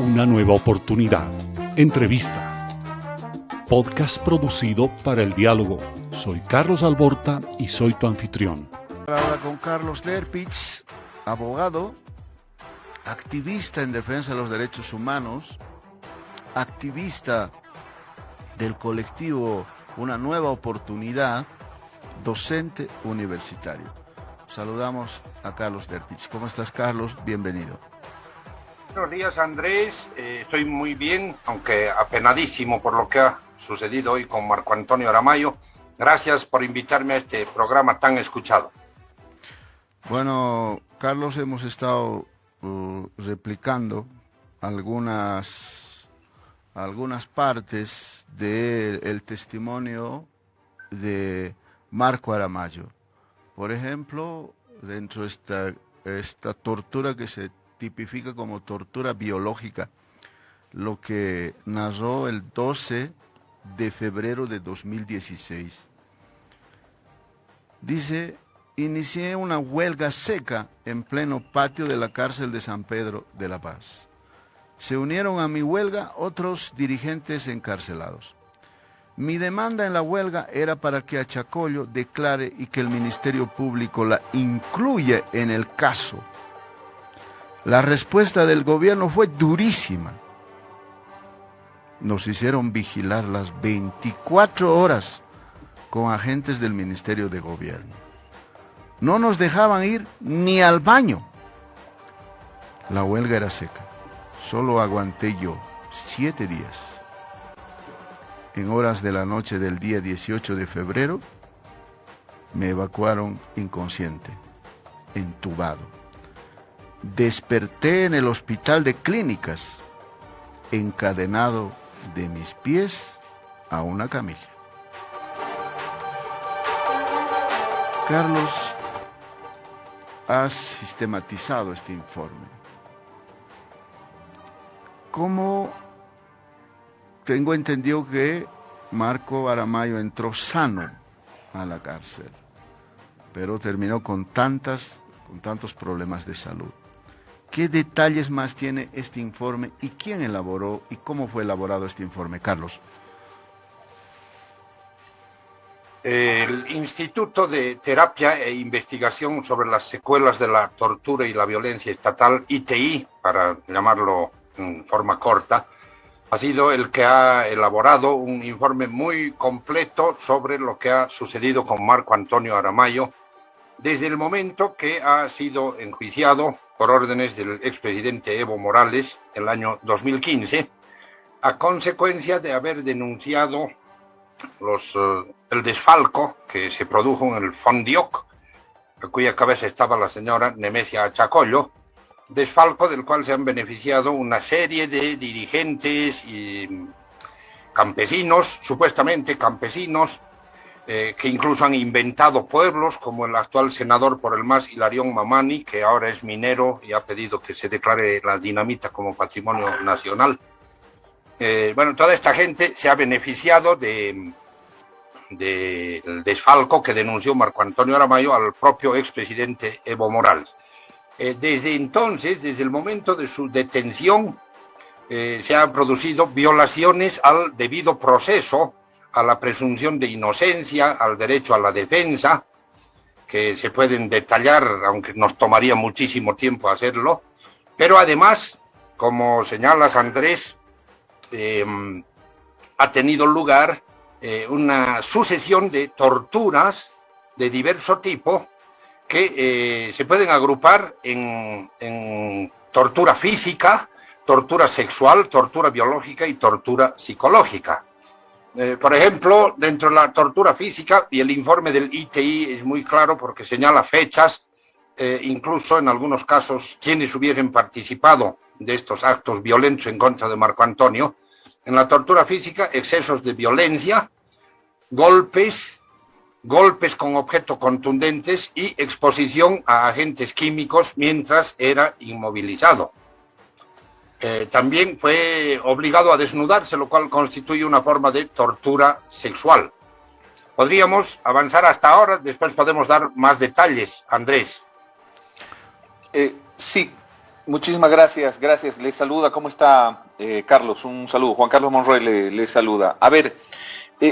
Una nueva oportunidad. Entrevista. Podcast producido para el diálogo. Soy Carlos Alborta y soy tu anfitrión. Ahora con Carlos Lerpich, abogado, activista en defensa de los derechos humanos, activista del colectivo Una Nueva Oportunidad, docente universitario. Saludamos a Carlos Lerpich. ¿Cómo estás, Carlos? Bienvenido. Buenos días, Andrés. Estoy muy bien, aunque apenadísimo por lo que ha sucedido hoy con Marco Antonio Aramayo. Gracias por invitarme a este programa tan escuchado. Bueno, Carlos, hemos estado replicando algunas partes del testimonio de Marco Aramayo. Por ejemplo, dentro de esta tortura que se tipifica como tortura biológica, lo que narró el 12 de febrero de 2016. Dice: inicié una huelga seca en pleno patio de la cárcel de San Pedro de la Paz. Se unieron a mi huelga otros dirigentes encarcelados. Mi demanda en la huelga era para que Achacollo declare y que el Ministerio Público la incluya en el caso. La respuesta del gobierno fue durísima. Nos hicieron vigilar las 24 horas con agentes del Ministerio de Gobierno. No nos dejaban ir ni al baño. La huelga era seca. Solo aguanté yo 7 días. En horas de la noche del día 18 de febrero, me evacuaron inconsciente, entubado. Desperté en el hospital de clínicas, encadenado de mis pies a una camilla. Carlos, has sistematizado este informe. ¿Cómo? Tengo entendido que Marco Aramayo entró sano a la cárcel, pero terminó con tantos problemas de salud. ¿Qué detalles más tiene este informe y quién elaboró y cómo fue elaborado este informe, Carlos? El Instituto de Terapia e Investigación sobre las Secuelas de la Tortura y la Violencia Estatal, ITI, para llamarlo en forma corta, ha sido el que ha elaborado un informe muy completo sobre lo que ha sucedido con Marco Antonio Aramayo desde el momento que ha sido enjuiciado por órdenes del expresidente Evo Morales el año 2015, a consecuencia de haber denunciado el desfalco que se produjo en el Fondioc, a cuya cabeza estaba la señora Nemesia Achacollo, desfalco del cual se han beneficiado una serie de dirigentes y campesinos, supuestamente campesinos, que incluso han inventado pueblos, como el actual senador por el MAS, Hilarión Mamani, que ahora es minero y ha pedido que se declare la dinamita como patrimonio nacional. Toda esta gente se ha beneficiado del desfalco que denunció Marco Antonio Aramayo al propio expresidente Evo Morales. Desde entonces, desde el momento de su detención, se han producido violaciones al debido proceso, a la presunción de inocencia, al derecho a la defensa, que se pueden detallar, aunque nos tomaría muchísimo tiempo hacerlo, pero además, como señalas, Andrés, ha tenido lugar una sucesión de torturas de diverso tipo que se pueden agrupar en tortura física, tortura sexual, tortura biológica y tortura psicológica. Por ejemplo, dentro de la tortura física, y el informe del ITI es muy claro porque señala fechas, incluso en algunos casos quienes hubiesen participado de estos actos violentos en contra de Marco Antonio. En la tortura física, excesos de violencia, golpes con objetos contundentes y exposición a agentes químicos mientras era inmovilizado. También fue obligado a desnudarse, lo cual constituye una forma de tortura sexual. Podríamos avanzar hasta ahora, después podemos dar más detalles, Andrés. Sí, Muchísimas gracias, gracias. Les saluda, ¿cómo está Carlos? Un saludo. Juan Carlos Monroy le saluda. A ver,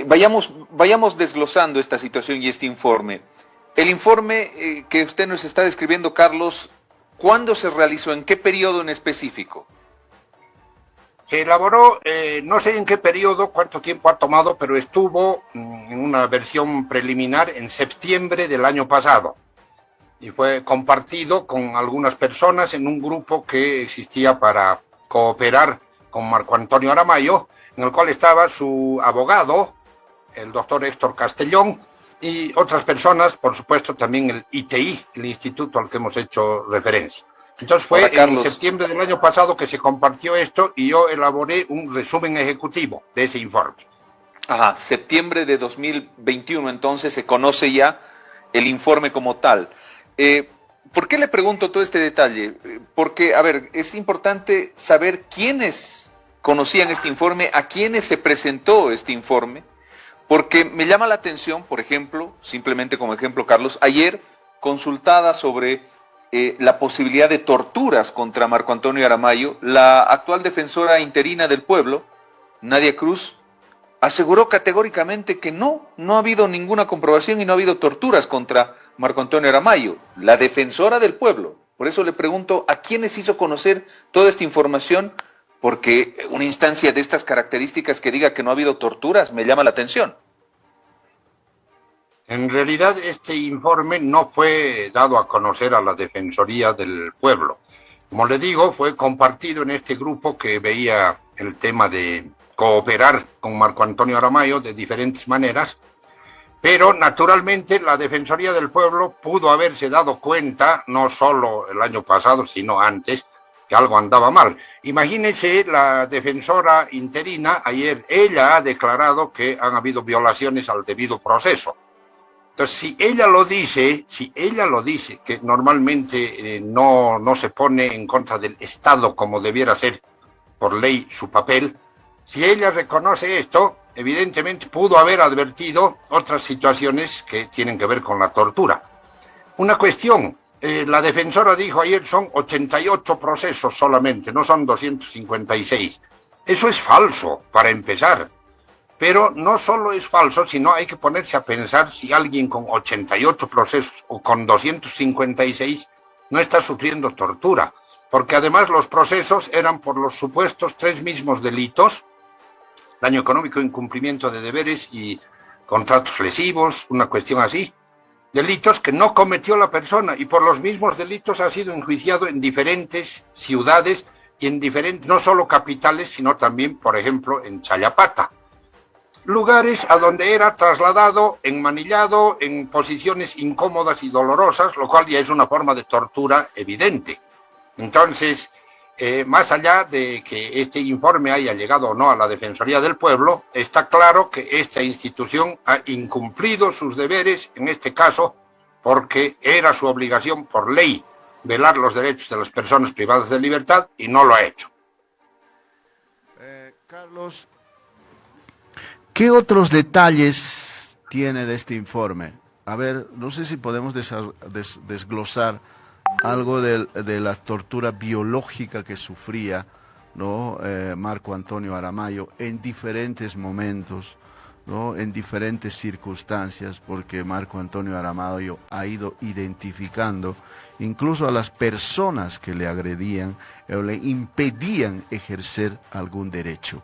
vayamos desglosando esta situación y este informe. El informe que usted nos está describiendo, Carlos, ¿cuándo se realizó? ¿En qué periodo en específico? Se elaboró, no sé en qué periodo, cuánto tiempo ha tomado, pero estuvo en una versión preliminar en septiembre del año pasado. Y fue compartido con algunas personas en un grupo que existía para cooperar con Marco Antonio Aramayo, en el cual estaba su abogado, el doctor Héctor Castellón, y otras personas, por supuesto, también el ITI, el instituto al que hemos hecho referencia. Entonces fue en septiembre del año pasado que se compartió esto y yo elaboré un resumen ejecutivo de ese informe. Ajá, septiembre de 2021, entonces se conoce ya el informe como tal. ¿Por qué le pregunto todo este detalle? Porque, a ver, es importante saber quiénes conocían este informe, a quiénes se presentó este informe, porque me llama la atención, por ejemplo, simplemente como ejemplo, Carlos, ayer consultada sobre la posibilidad de torturas contra Marco Antonio Aramayo, la actual defensora interina del pueblo, Nadia Cruz, aseguró categóricamente que no ha habido ninguna comprobación y no ha habido torturas contra Marco Antonio Aramayo, la defensora del pueblo. Por eso le pregunto, ¿a quiénes hizo conocer toda esta información? Porque una instancia de estas características que diga que no ha habido torturas me llama la atención. En realidad, este informe no fue dado a conocer a la Defensoría del Pueblo. Como le digo, fue compartido en este grupo que veía el tema de cooperar con Marco Antonio Aramayo de diferentes maneras, pero naturalmente la Defensoría del Pueblo pudo haberse dado cuenta, no solo el año pasado, sino antes, que algo andaba mal. Imagínense, la defensora interina, ayer ella ha declarado que han habido violaciones al debido proceso. Entonces, si ella lo dice, que normalmente no se pone en contra del Estado como debiera ser por ley su papel, si ella reconoce esto, evidentemente pudo haber advertido otras situaciones que tienen que ver con la tortura. Una cuestión, la defensora dijo ayer son 88 procesos solamente, no son 256. Eso es falso, para empezar. Pero no solo es falso, sino hay que ponerse a pensar si alguien con 88 procesos o con 256 no está sufriendo tortura. Porque además los procesos eran por los supuestos 3 mismos delitos: daño económico, incumplimiento de deberes y contratos lesivos, una cuestión así. Delitos que no cometió la persona y por los mismos delitos ha sido enjuiciado en diferentes ciudades y en diferentes, no solo capitales, sino también, por ejemplo, en Chayapata. Lugares a donde era trasladado, enmanillado, en posiciones incómodas y dolorosas, lo cual ya es una forma de tortura evidente. Entonces, más allá de que este informe haya llegado o no a la Defensoría del Pueblo, está claro que esta institución ha incumplido sus deberes, en este caso, porque era su obligación por ley velar los derechos de las personas privadas de libertad y no lo ha hecho. Carlos, ¿qué otros detalles tiene de este informe? A ver, no sé si podemos desglosar algo de la tortura biológica que sufría, ¿no? Marco Antonio Aramayo en diferentes momentos, ¿no? En diferentes circunstancias, porque Marco Antonio Aramayo ha ido identificando incluso a las personas que le agredían o le impedían ejercer algún derecho.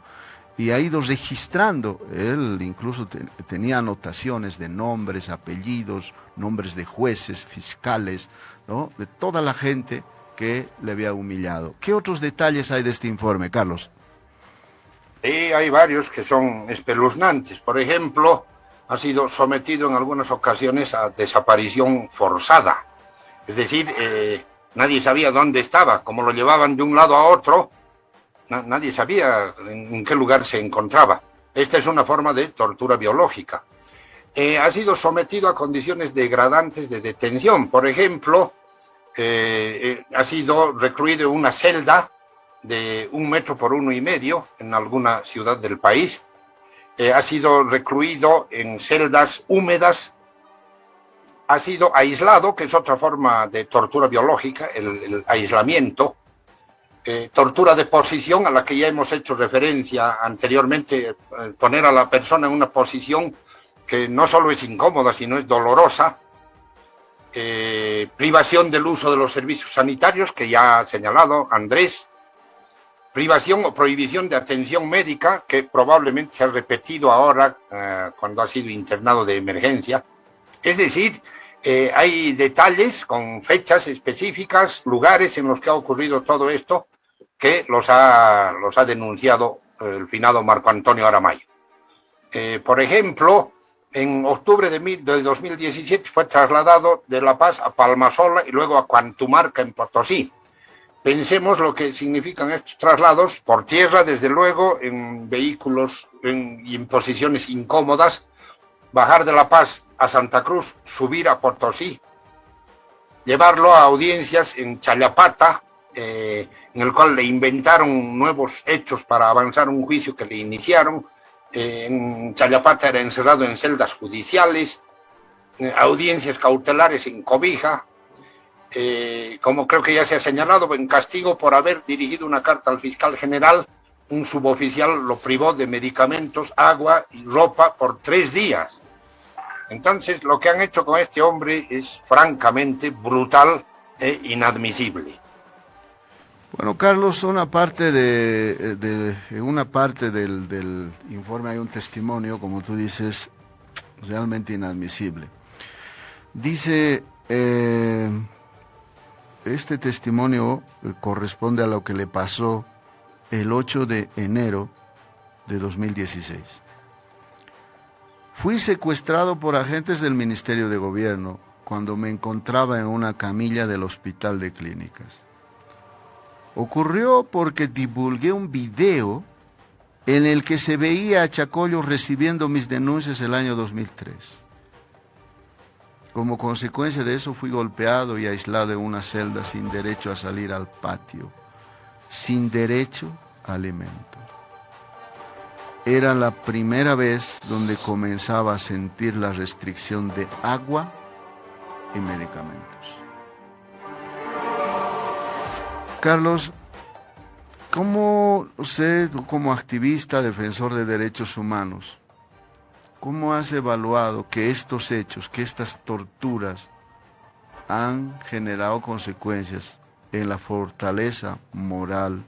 Y ha ido registrando, él incluso tenía anotaciones de nombres, apellidos, nombres de jueces, fiscales, ¿no? De toda la gente que le había humillado. ¿Qué otros detalles hay de este informe, Carlos? Sí, hay varios que son espeluznantes. Por ejemplo, ha sido sometido en algunas ocasiones a desaparición forzada. Es decir, nadie sabía dónde estaba, como lo llevaban de un lado a otro. Nadie sabía en qué lugar se encontraba. Esta es una forma de tortura biológica. Ha sido sometido a condiciones degradantes de detención. Por ejemplo, ha sido recluido en una celda de 1 metro por 1,5 metros en alguna ciudad del país. Ha sido recluido en celdas húmedas. Ha sido aislado, que es otra forma de tortura biológica, el aislamiento. tortura de posición a la que ya hemos hecho referencia anteriormente, poner a la persona en una posición que no solo es incómoda, sino es dolorosa, privación del uso de los servicios sanitarios, que ya ha señalado Andrés, privación o prohibición de atención médica, que probablemente se ha repetido ahora cuando ha sido internado de emergencia. Es decir, hay detalles con fechas específicas, lugares en los que ha ocurrido todo esto, que los ha denunciado el finado Marco Antonio Aramayo. Por ejemplo, en octubre de 2017 fue trasladado de La Paz a Palmasola y luego a Cuantumarca, en Potosí. Pensemos lo que significan estos traslados por tierra, desde luego, en vehículos y en posiciones incómodas, bajar de La Paz a Santa Cruz, subir a Potosí, llevarlo a audiencias en Chayapata, en el cual le inventaron nuevos hechos para avanzar un juicio que le iniciaron. En Chayapata era encerrado en celdas judiciales, audiencias cautelares en Cobija, como creo que ya se ha señalado, en castigo por haber dirigido una carta al fiscal general. Un suboficial lo privó de medicamentos, agua y ropa por 3 días. Entonces, lo que han hecho con este hombre es francamente brutal e inadmisible. Bueno, Carlos, una parte del informe hay un testimonio, como tú dices, realmente inadmisible. Dice, este testimonio corresponde a lo que le pasó el 8 de enero de 2016. Fui secuestrado por agentes del Ministerio de Gobierno cuando me encontraba en una camilla del Hospital de Clínicas. Ocurrió porque divulgué un video en el que se veía a Chacollo recibiendo mis denuncias el año 2003. Como consecuencia de eso fui golpeado y aislado en una celda sin derecho a salir al patio, sin derecho a alimento. Era la primera vez donde comenzaba a sentir la restricción de agua y medicamentos. Carlos, ¿cómo usted, como activista, defensor de derechos humanos, cómo has evaluado que estos hechos, que estas torturas han generado consecuencias en la fortaleza moral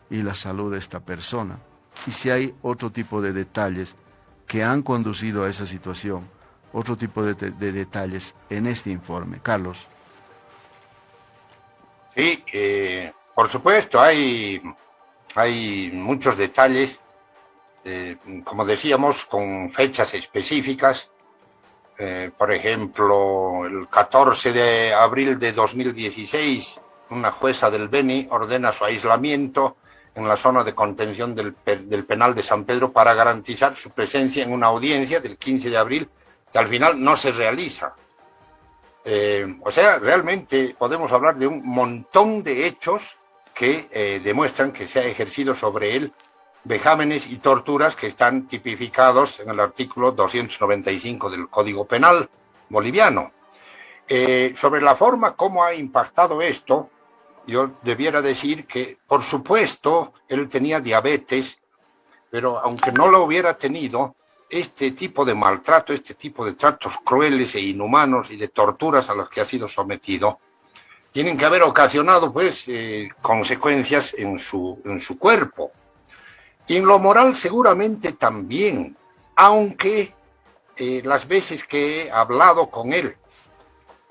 y la salud de esta persona? Y si hay otro tipo de detalles que han conducido a esa situación, otro tipo de detalles en este informe. Carlos. Sí, por supuesto, hay muchos detalles, como decíamos, con fechas específicas. Por ejemplo, el 14 de abril de 2016, una jueza del Beni ordena su aislamiento en la zona de contención del penal de San Pedro para garantizar su presencia en una audiencia del 15 de abril, que al final no se realiza. O sea, realmente podemos hablar de un montón de hechos que demuestran que se ha ejercido sobre él vejámenes y torturas que están tipificados en el artículo 295 del Código Penal boliviano. Sobre la forma como ha impactado esto, yo debiera decir que, por supuesto, él tenía diabetes, pero aunque no lo hubiera tenido, este tipo de maltrato, este tipo de tratos crueles e inhumanos y de torturas a las que ha sido sometido, tienen que haber ocasionado, pues, consecuencias en su cuerpo. Y en lo moral seguramente también, aunque las veces que he hablado con él,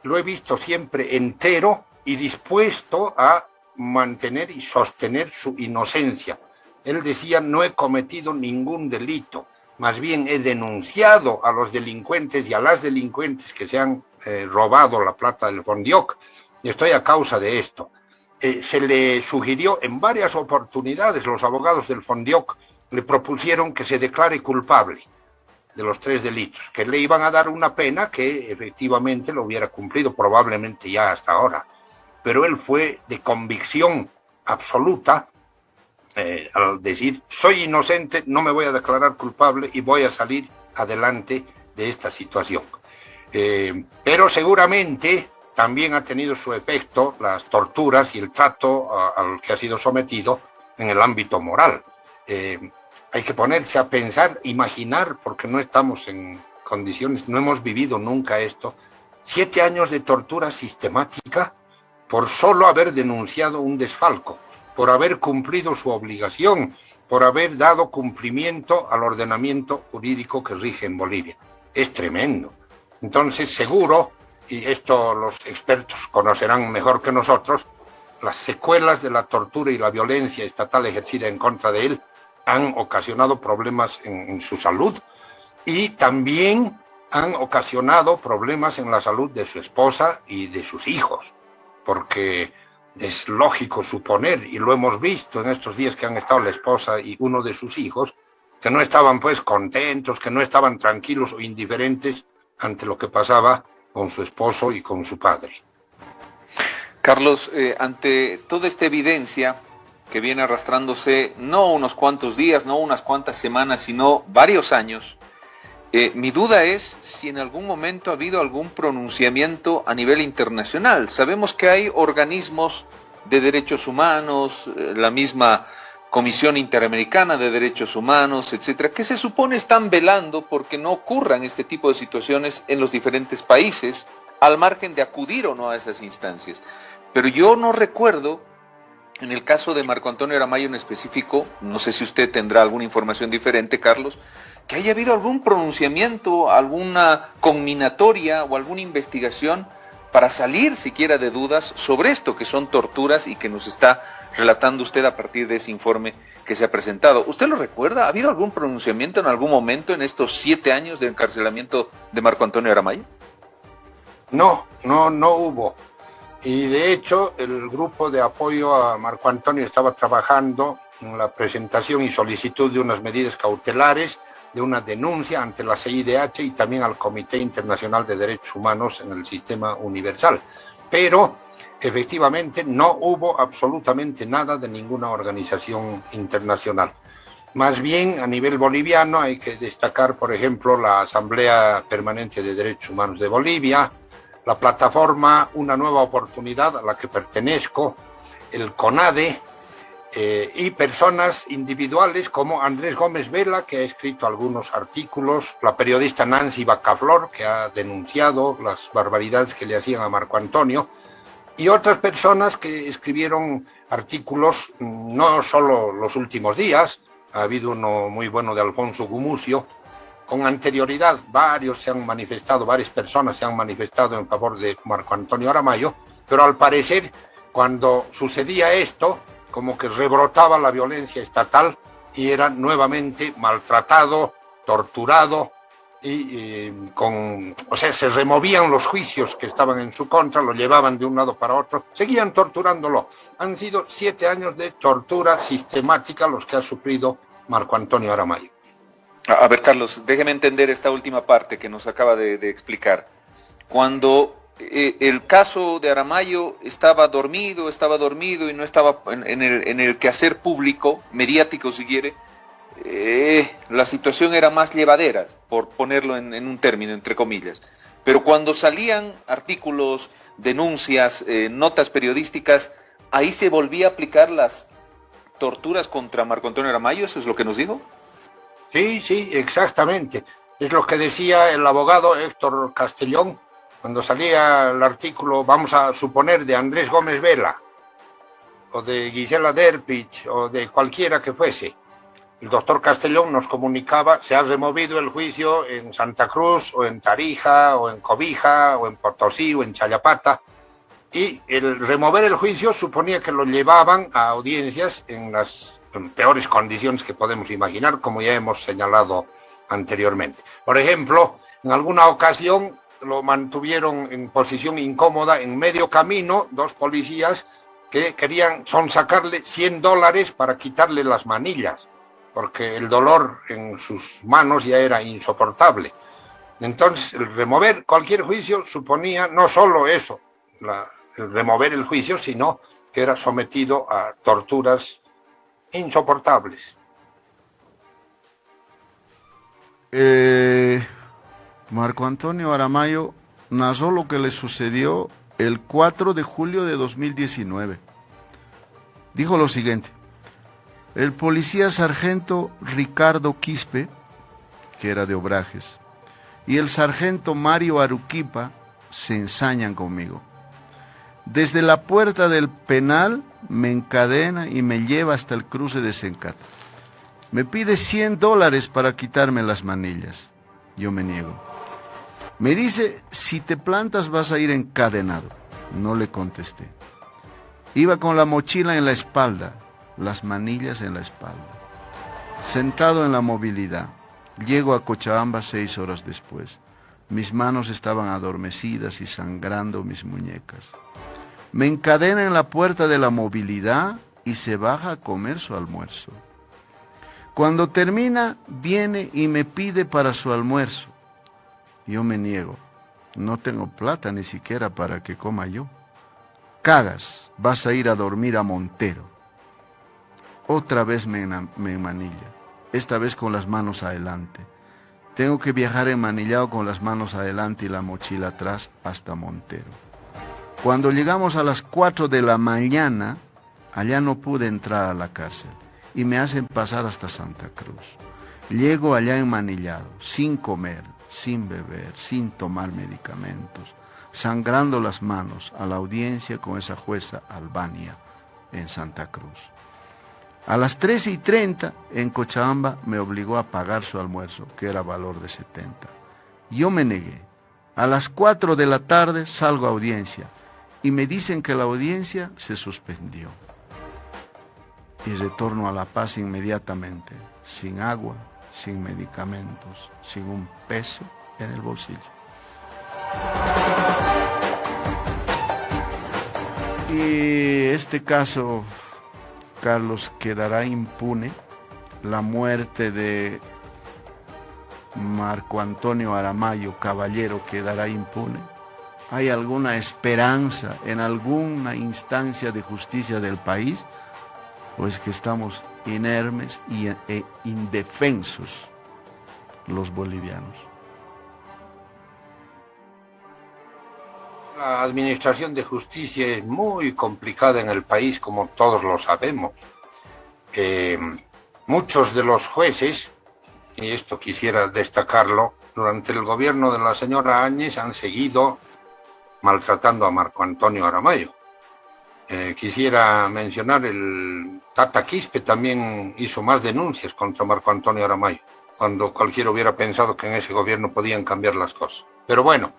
lo he visto siempre entero y dispuesto a mantener y sostener su inocencia. Él decía, no he cometido ningún delito, más bien he denunciado a los delincuentes y a las delincuentes que se han robado la plata del Fondioc, y estoy a causa de esto. Se le sugirió en varias oportunidades, los abogados del Fondioc le propusieron que se declare culpable de los 3 delitos, que le iban a dar una pena que efectivamente lo hubiera cumplido probablemente ya hasta ahora. Pero él fue de convicción absoluta al decir, soy inocente, no me voy a declarar culpable y voy a salir adelante de esta situación. Pero seguramente también ha tenido su efecto las torturas y el trato al que ha sido sometido en el ámbito moral. Hay que ponerse a pensar, imaginar, porque no estamos en condiciones, no hemos vivido nunca esto, 7 años de tortura sistemática por solo haber denunciado un desfalco, por haber cumplido su obligación, por haber dado cumplimiento al ordenamiento jurídico que rige en Bolivia. Es tremendo. Entonces, seguro, y esto los expertos conocerán mejor que nosotros, las secuelas de la tortura y la violencia estatal ejercida en contra de él han ocasionado problemas en su salud y también han ocasionado problemas en la salud de su esposa y de sus hijos, porque es lógico suponer, y lo hemos visto en estos días que han estado la esposa y uno de sus hijos, que no estaban pues contentos, que no estaban tranquilos o indiferentes ante lo que pasaba con su esposo y con su padre. Carlos, ante toda esta evidencia que viene arrastrándose no unos cuantos días, no unas cuantas semanas, sino varios años, mi duda es si en algún momento ha habido algún pronunciamiento a nivel internacional. Sabemos que hay organismos de derechos humanos, la misma Comisión Interamericana de Derechos Humanos, etcétera, que se supone están velando porque no ocurran este tipo de situaciones en los diferentes países, al margen de acudir o no a esas instancias. Pero yo no recuerdo, en el caso de Marco Antonio Aramayo en específico, no sé si usted tendrá alguna información diferente, Carlos, que haya habido algún pronunciamiento, alguna conminatoria o alguna investigación para salir siquiera de dudas sobre esto que son torturas y que nos está relatando usted a partir de ese informe que se ha presentado. ¿Usted lo recuerda? ¿Ha habido algún pronunciamiento en algún momento en estos 7 años de encarcelamiento de Marco Antonio Aramayo? No hubo. Y de hecho, el grupo de apoyo a Marco Antonio estaba trabajando en la presentación y solicitud de unas medidas cautelares, de una denuncia ante la CIDH y también al Comité Internacional de Derechos Humanos en el Sistema Universal. Pero, efectivamente, no hubo absolutamente nada de ninguna organización internacional. Más bien, a nivel boliviano, hay que destacar, por ejemplo, la Asamblea Permanente de Derechos Humanos de Bolivia, la plataforma Una Nueva Oportunidad, a la que pertenezco, el CONADE, y personas individuales como Andrés Gómez Vela, que ha escrito algunos artículos, la periodista Nancy Bacaflor, que ha denunciado las barbaridades que le hacían a Marco Antonio, y otras personas que escribieron artículos no solo los últimos días, ha habido uno muy bueno de Alfonso Gumucio, con anterioridad varias personas se han manifestado en favor de Marco Antonio Aramayo, pero al parecer cuando sucedía esto, como que rebrotaba la violencia estatal y era nuevamente maltratado, torturado se removían los juicios que estaban en su contra, lo llevaban de un lado para otro, seguían torturándolo. Han sido 7 años de tortura sistemática los que ha sufrido Marco Antonio Aramayo. A ver, Carlos, déjeme entender esta última parte que nos acaba de explicar. Cuando el caso de Aramayo estaba dormido y no estaba en el quehacer público, mediático si quiere, la situación era más llevadera, por ponerlo en un término, entre comillas. Pero cuando salían artículos, denuncias, notas periodísticas, ahí se volvía a aplicar las torturas contra Marco Antonio Aramayo, ¿eso es lo que nos dijo? Sí, exactamente. Es lo que decía el abogado Héctor Castellón cuando salía el artículo, vamos a suponer, de Andrés Gómez Vela, o de Gisela Derpich, o de cualquiera que fuese. El doctor Castellón nos comunicaba, se ha removido el juicio en Santa Cruz, o en Tarija, o en Cobija, o en Potosí, o en Chayapata, y el remover el juicio suponía que lo llevaban a audiencias en las peores condiciones que podemos imaginar, como ya hemos señalado anteriormente. Por ejemplo, en alguna ocasión lo mantuvieron en posición incómoda en medio camino 2 policías que querían sonsacarle $100 para quitarle las manillas, porque el dolor en sus manos ya era insoportable. Entonces, el remover cualquier juicio suponía no solo eso, el remover el juicio, sino que era sometido a torturas insoportables. Marco Antonio Aramayo narró lo que le sucedió el 4 de julio de 2019. Dijo lo siguiente: el policía sargento Ricardo Quispe, que era de Obrajes, y el sargento Mario Aruquipa se ensañan conmigo. Desde la puerta del penal me encadena y me lleva hasta el cruce de Sencata. Me pide $100 para quitarme las manillas. Yo me niego. Me dice, si te plantas vas a ir encadenado. No le contesté. Iba con la mochila en la espalda, las manillas en la espalda. Sentado en la movilidad. Llego a Cochabamba 6 horas después. Mis manos estaban adormecidas y sangrando mis muñecas. Me encadena en la puerta de la movilidad y se baja a comer su almuerzo. Cuando termina, viene y me pide para su almuerzo. Yo me niego. No tengo plata ni siquiera para que coma yo. Cagas, vas a ir a dormir a Montero. Otra vez me enmanilla, esta vez con las manos adelante. Tengo que viajar enmanillado con las manos adelante y la mochila atrás hasta Montero. Cuando llegamos a las 4 de la mañana, allá no pude entrar a la cárcel y me hacen pasar hasta Santa Cruz. Llego allá enmanillado, sin comer, sin beber, sin tomar medicamentos, sangrando las manos a la audiencia con esa jueza Albania en Santa Cruz. A las 13:30 en Cochabamba me obligó a pagar su almuerzo, que era valor de 70. Yo me negué. A las 4 de la tarde salgo a audiencia y me dicen que la audiencia se suspendió. Y retorno a La Paz inmediatamente, sin agua, sin medicamentos, sin un peso en el bolsillo. Y este caso, Carlos, quedará impune. La muerte de Marco Antonio Aramayo Caballero quedará impune. ¿Hay alguna esperanza en alguna instancia de justicia del país? ¿O es que estamos inermes e indefensos los bolivianos? La administración de justicia es muy complicada en el país, como todos lo sabemos. Muchos de los jueces, y esto quisiera destacarlo, durante el gobierno de la señora Áñez han seguido maltratando a Marco Antonio Aramayo. Quisiera mencionar, el Tata Quispe también hizo más denuncias contra Marco Antonio Aramayo, cuando cualquiera hubiera pensado que en ese gobierno podían cambiar las cosas. Pero bueno,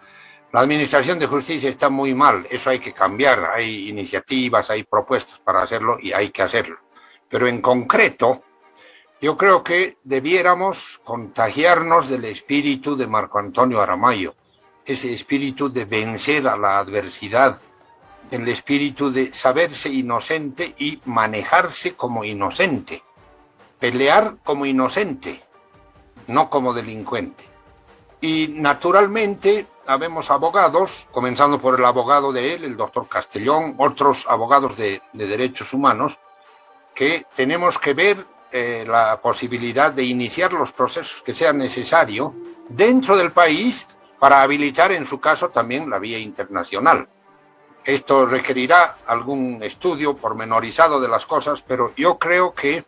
la administración de justicia está muy mal, eso hay que cambiar, hay iniciativas, hay propuestas para hacerlo y hay que hacerlo. Pero en concreto, yo creo que debiéramos contagiarnos del espíritu de Marco Antonio Aramayo, ese espíritu de vencer a la adversidad, el espíritu de saberse inocente y manejarse como inocente, pelear como inocente, no como delincuente. Y naturalmente habemos abogados, comenzando por el abogado de él, el doctor Castellón, otros abogados de derechos humanos, que tenemos que ver la posibilidad de iniciar los procesos que sean necesarios dentro del país para habilitar en su caso también la vía internacional. Esto requerirá algún estudio pormenorizado de las cosas, pero yo creo que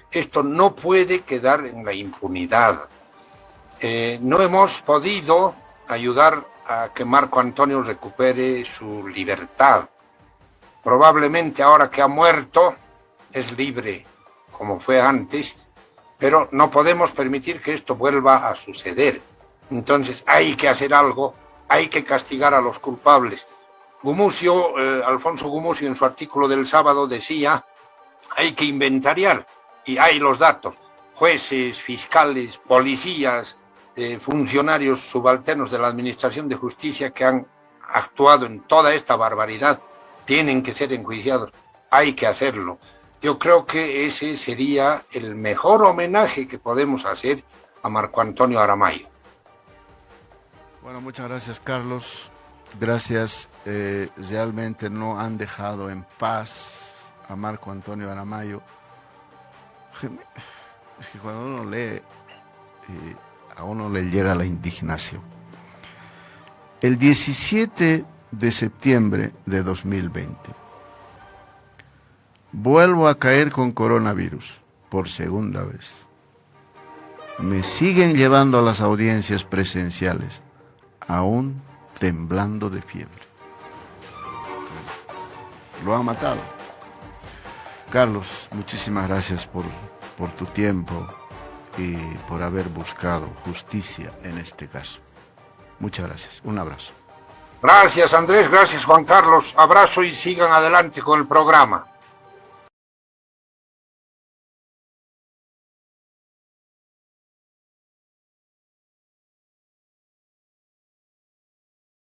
esto no puede quedar en la impunidad. No hemos podido ayudar a que Marco Antonio recupere su libertad. Probablemente ahora que ha muerto es libre, como fue antes, pero no podemos permitir que esto vuelva a suceder. Entonces hay que hacer algo, hay que castigar a los culpables. Alfonso Gumucio en su artículo del sábado decía, hay que inventariar, y hay los datos, jueces, fiscales, policías, funcionarios subalternos de la Administración de Justicia que han actuado en toda esta barbaridad, tienen que ser enjuiciados, hay que hacerlo. Yo creo que ese sería el mejor homenaje que podemos hacer a Marco Antonio Aramayo. Bueno, muchas gracias, Carlos. Gracias. Realmente no han dejado en paz a Marco Antonio Aramayo. Es que cuando uno lee, a uno le llega la indignación. El 17 de septiembre de 2020. Vuelvo a caer con coronavirus por segunda vez. Me siguen llevando a las audiencias presenciales, aún temblando de fiebre. Lo han matado. Carlos, muchísimas gracias por tu tiempo y por haber buscado justicia en este caso. Muchas gracias. Un abrazo. Gracias, Andrés. Gracias, Juan Carlos. Abrazo y sigan adelante con el programa.